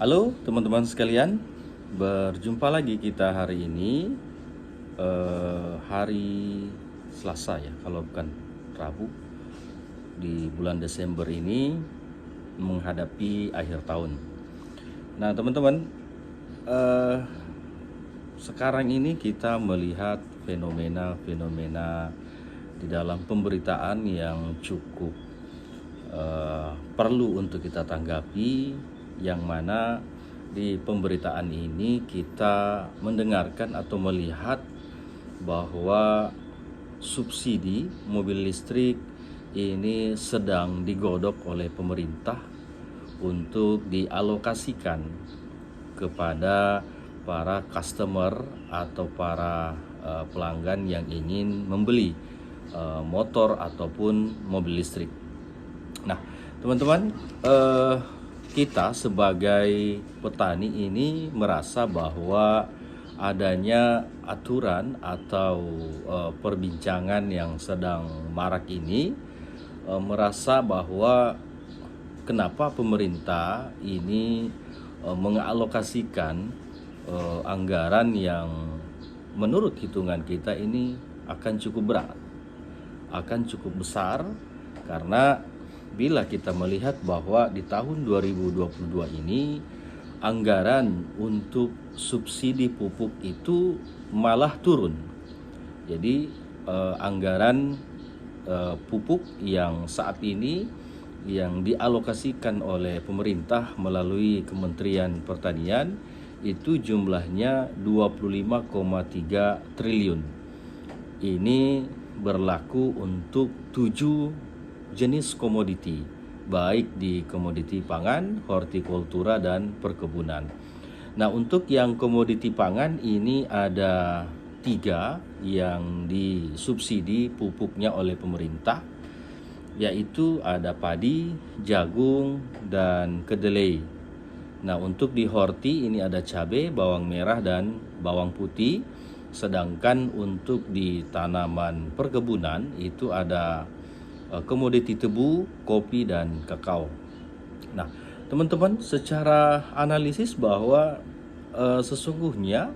Halo teman-teman sekalian, berjumpa lagi kita hari ini, hari Selasa ya, kalau bukan Rabu, di bulan Desember ini menghadapi akhir tahun. Nah teman-teman, eh, sekarang ini kita melihat fenomena-fenomena di dalam pemberitaan yang cukup perlu untuk kita tanggapi, yang mana di pemberitaan ini kita mendengarkan atau melihat bahwa subsidi mobil listrik ini sedang digodok oleh pemerintah untuk dialokasikan kepada para customer atau para pelanggan yang ingin membeli motor ataupun mobil listrik. Nah, teman-teman, kita sebagai petani ini merasa bahwa adanya aturan atau perbincangan yang sedang marak ini, merasa bahwa kenapa pemerintah ini mengalokasikan anggaran yang menurut hitungan kita ini akan cukup berat, akan cukup besar, karena bila kita melihat bahwa di tahun 2022 ini anggaran untuk subsidi pupuk itu malah turun. Jadi anggaran pupuk yang saat ini yang dialokasikan oleh pemerintah melalui Kementerian Pertanian itu jumlahnya 25,3 triliun. Ini berlaku untuk 7 jenis komoditi, baik di komoditi pangan, hortikultura, dan perkebunan. Nah, untuk yang komoditi pangan ini ada 3 yang disubsidi pupuknya oleh pemerintah, yaitu ada padi, jagung, dan kedelai. Nah, untuk di horti ini ada cabai, bawang merah, dan bawang putih. Sedangkan untuk di tanaman perkebunan itu ada komoditi tebu, kopi, dan kakao. Nah, teman-teman, secara analisis bahwa sesungguhnya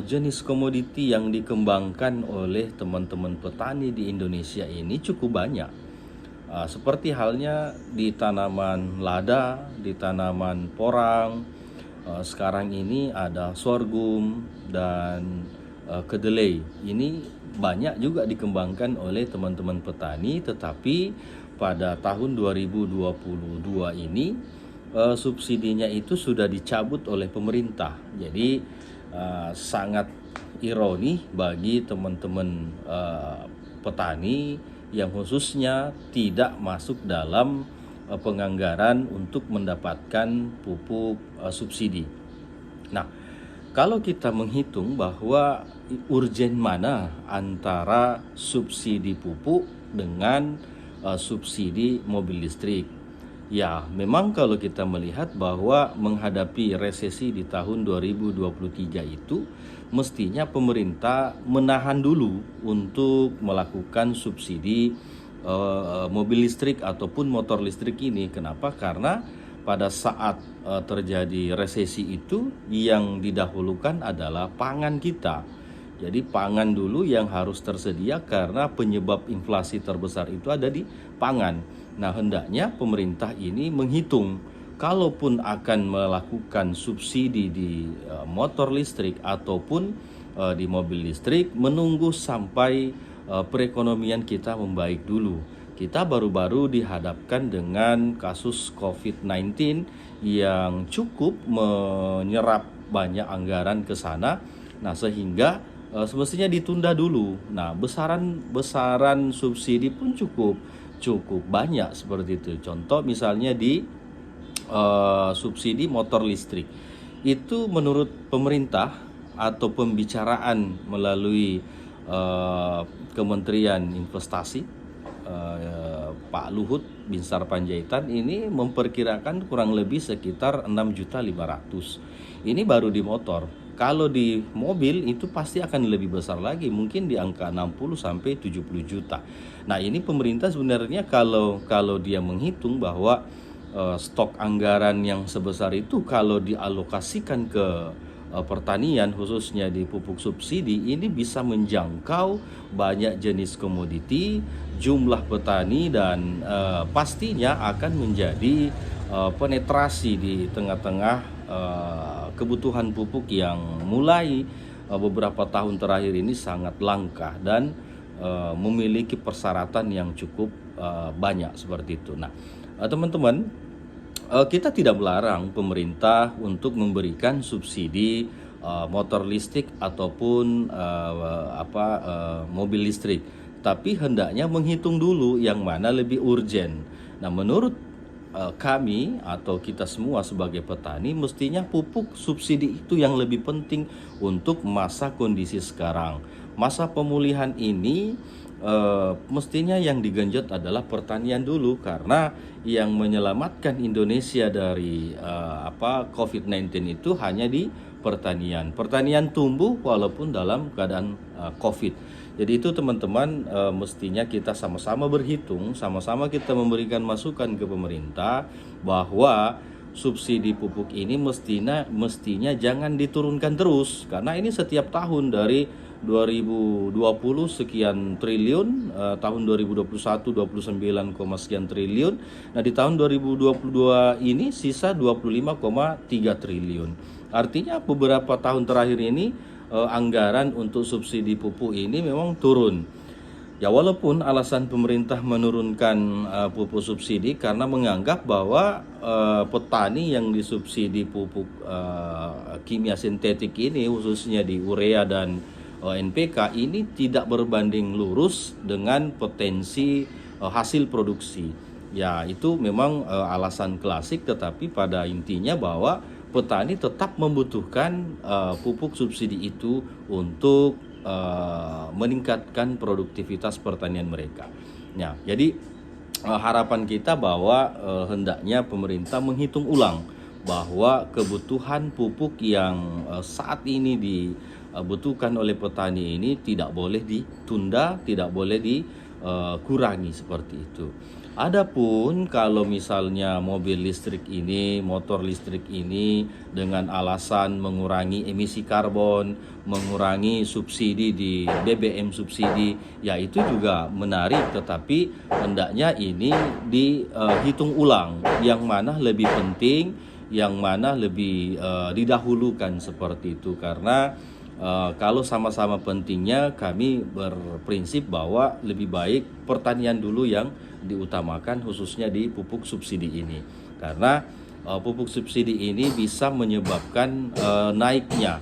jenis komoditi yang dikembangkan oleh teman-teman petani di Indonesia ini cukup banyak. Seperti halnya di tanaman lada, di tanaman porang, sekarang ini ada sorghum dan kedelai. Ini banyak juga dikembangkan oleh teman-teman petani, tetapi pada tahun 2022 ini subsidinya itu sudah dicabut oleh pemerintah. Jadi sangat ironi bagi teman-teman petani yang khususnya tidak masuk dalam penganggaran untuk mendapatkan pupuk subsidi. Nah, kalau kita menghitung bahwa urgen mana antara subsidi pupuk dengan subsidi mobil listrik, ya memang kalau kita melihat bahwa menghadapi resesi di tahun 2023 itu mestinya pemerintah menahan dulu untuk melakukan subsidi mobil listrik ataupun motor listrik ini. Kenapa? Karena pada saat terjadi resesi itu yang didahulukan adalah pangan kita. Jadi pangan dulu yang harus tersedia karena penyebab inflasi terbesar itu ada di pangan. Nah, hendaknya pemerintah ini menghitung kalaupun akan melakukan subsidi di motor listrik ataupun di mobil listrik, menunggu sampai perekonomian kita membaik dulu. Kita baru-baru dihadapkan dengan kasus COVID-19 yang cukup menyerap banyak anggaran ke sana. Nah, sehingga semestinya ditunda dulu. Nah, besaran subsidi pun cukup banyak seperti itu. Contoh misalnya di subsidi motor listrik. Itu menurut pemerintah atau pembicaraan melalui Kementerian Investasi, Pak Luhut Binsar Panjaitan ini memperkirakan kurang lebih sekitar 6.500.000. Ini baru di motor. Kalau di mobil itu pasti akan lebih besar lagi, mungkin di angka 60 sampai 70 juta. Nah, ini pemerintah sebenarnya kalau dia menghitung bahwa stok anggaran yang sebesar itu kalau dialokasikan ke pertanian, khususnya di pupuk subsidi, ini bisa menjangkau banyak jenis komoditi, jumlah petani, dan pastinya akan menjadi penetrasi di tengah-tengah kebutuhan pupuk yang mulai beberapa tahun terakhir ini sangat langka dan memiliki persyaratan yang cukup banyak seperti itu. Nah, teman-teman, kita tidak melarang pemerintah untuk memberikan subsidi motor listrik ataupun mobil listrik, tapi hendaknya menghitung dulu yang mana lebih urgen. Nah, menurut kami atau kita semua sebagai petani, mestinya pupuk subsidi itu yang lebih penting untuk masa kondisi sekarang. Masa pemulihan ini mestinya yang digenjot adalah pertanian dulu, karena yang menyelamatkan Indonesia dari COVID-19 itu hanya di pertanian. Pertanian tumbuh walaupun dalam keadaan COVID. Jadi itu teman-teman, mestinya kita sama-sama berhitung, sama-sama kita memberikan masukan ke pemerintah bahwa subsidi pupuk ini mestinya jangan diturunkan terus, karena ini setiap tahun dari 2020 sekian triliun, tahun 2021 29, sekian triliun. Nah, di tahun 2022 ini sisa 25,3 triliun. Artinya beberapa tahun terakhir ini anggaran untuk subsidi pupuk ini memang turun. Ya, walaupun alasan pemerintah menurunkan pupuk subsidi karena menganggap bahwa petani yang disubsidi pupuk kimia sintetik ini, khususnya di urea dan NPK, ini tidak berbanding lurus dengan potensi hasil produksi. Ya, itu memang alasan klasik, tetapi pada intinya bahwa petani tetap membutuhkan pupuk subsidi itu untuk meningkatkan produktivitas pertanian mereka. Nah, jadi harapan kita bahwa hendaknya pemerintah menghitung ulang bahwa kebutuhan pupuk yang saat ini dibutuhkan oleh petani ini tidak boleh ditunda, tidak boleh dikurangi seperti itu. Adapun kalau misalnya mobil listrik ini, motor listrik ini dengan alasan mengurangi emisi karbon, mengurangi subsidi di BBM subsidi, ya itu juga menarik, tetapi hendaknya ini dihitung ulang yang mana lebih penting, yang mana lebih didahulukan seperti itu. Karena kalau sama-sama pentingnya, kami berprinsip bahwa lebih baik pertanian dulu yang diutamakan, khususnya di pupuk subsidi ini, karena pupuk subsidi ini bisa menyebabkan naiknya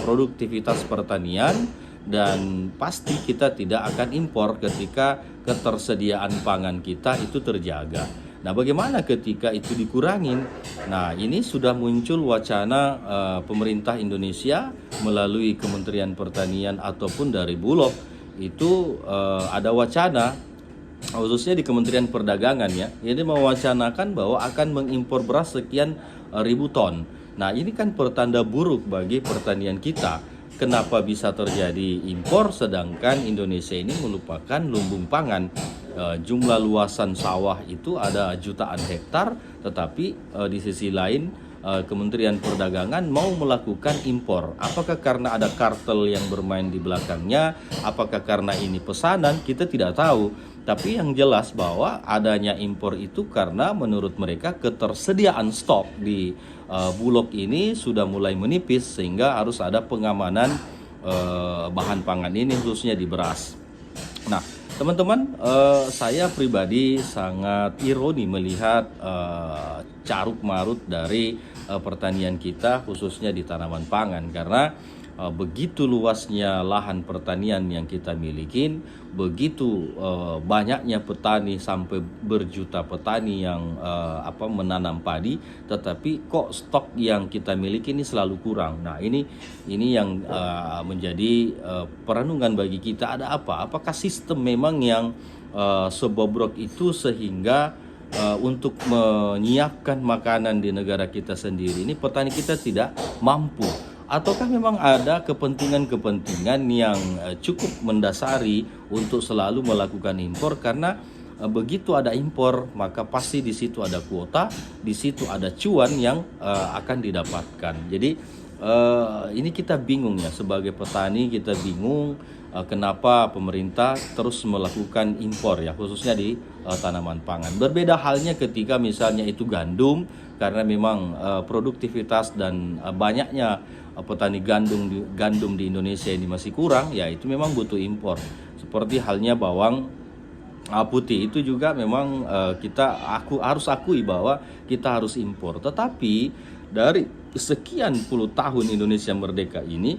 produktivitas pertanian, dan pasti kita tidak akan impor ketika ketersediaan pangan kita itu terjaga. Nah, bagaimana ketika itu dikurangin? Nah, ini sudah muncul wacana pemerintah Indonesia melalui Kementerian Pertanian ataupun dari Bulog, itu ada wacana khususnya di Kementerian Perdagangan, ya, ini mewacanakan bahwa akan mengimpor beras sekian ribu ton. Nah, ini kan pertanda buruk bagi pertanian kita. Kenapa bisa terjadi impor sedangkan Indonesia ini merupakan lumbung pangan? Jumlah luasan sawah itu ada jutaan hektar, tetapi di sisi lain Kementerian Perdagangan mau melakukan impor. Apakah karena ada kartel yang bermain di belakangnya? Apakah karena ini pesanan? Kita tidak tahu. Tapi yang jelas bahwa adanya impor itu karena menurut mereka ketersediaan stok di Bulog ini sudah mulai menipis, sehingga harus ada pengamanan bahan pangan ini, khususnya di beras. Nah, teman-teman, saya pribadi sangat ironi melihat caruk marut dari pertanian kita, khususnya di tanaman pangan, karena begitu luasnya lahan pertanian yang kita miliki, begitu banyaknya petani, sampai berjuta petani yang menanam padi, tetapi kok stok yang kita miliki ini selalu kurang. Nah, ini yang menjadi perenungan bagi kita. Ada apa? Apakah sistem memang yang sebobrok itu sehingga untuk menyiapkan makanan di negara kita sendiri ini petani kita tidak mampu? Ataukah memang ada kepentingan-kepentingan yang cukup mendasari untuk selalu melakukan impor? Karena begitu ada impor maka pasti di situ ada kuota, di situ ada cuan yang akan didapatkan. Jadi ini kita bingung ya, sebagai petani kita bingung kenapa pemerintah terus melakukan impor ya, khususnya di tanaman pangan. Berbeda halnya ketika misalnya itu gandum, karena memang produktivitas dan banyaknya petani gandum di Indonesia ini masih kurang, ya itu memang butuh impor. Seperti halnya bawang putih itu juga memang aku harus akui bahwa kita harus impor. Tetapi dari sekian puluh tahun Indonesia merdeka ini,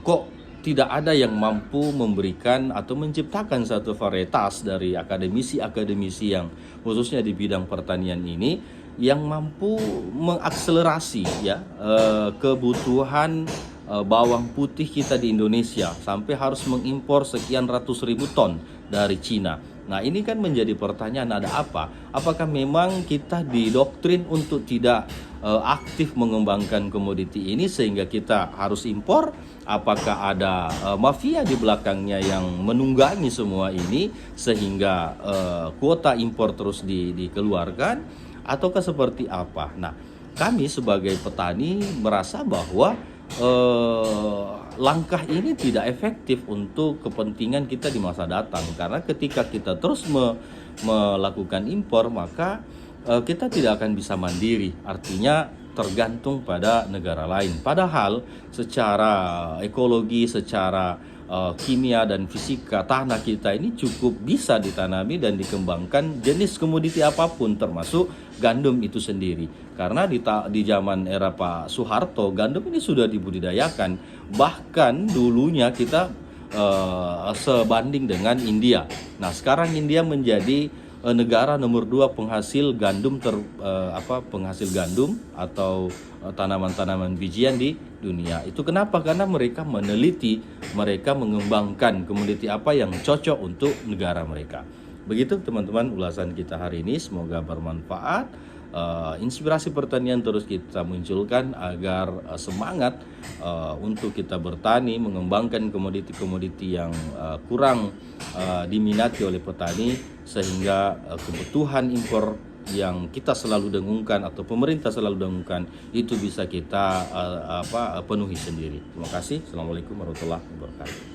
kok tidak ada yang mampu memberikan atau menciptakan satu varietas dari akademisi-akademisi yang khususnya di bidang pertanian ini yang mampu mengakselerasi ya kebutuhan bawang putih kita di Indonesia sampai harus mengimpor sekian ratus ribu ton dari Cina. Nah, ini kan menjadi pertanyaan, ada apa? Apakah memang kita didoktrin untuk tidak aktif mengembangkan komoditi ini sehingga kita harus impor? Apakah ada mafia di belakangnya yang menunggangi semua ini sehingga kuota impor terus dikeluarkan? Ataukah seperti apa? Nah, kami sebagai petani merasa bahwa langkah ini tidak efektif untuk kepentingan kita di masa datang, karena ketika kita terus melakukan impor maka kita tidak akan bisa mandiri, artinya tergantung pada negara lain. Padahal secara ekologi, secara kimia dan fisika tanah kita ini cukup bisa ditanami dan dikembangkan jenis komoditi apapun termasuk gandum itu sendiri. Karena di zaman era Pak Soeharto gandum ini sudah dibudidayakan. Bahkan dulunya kita sebanding dengan India. Nah, sekarang India menjadi negara nomor 2 penghasil gandum penghasil gandum atau tanaman-tanaman bijian di dunia. Itu kenapa? Karena mereka meneliti, mereka mengembangkan komoditi apa yang cocok untuk negara mereka. Begitu teman-teman ulasan kita hari ini, semoga bermanfaat. Inspirasi pertanian terus kita munculkan agar semangat untuk kita bertani, mengembangkan komoditi-komoditi yang kurang diminati oleh petani, sehingga kebutuhan impor yang kita selalu dengungkan atau pemerintah selalu dengungkan itu bisa kita penuhi sendiri. Terima kasih. Assalamualaikum warahmatullahi wabarakatuh.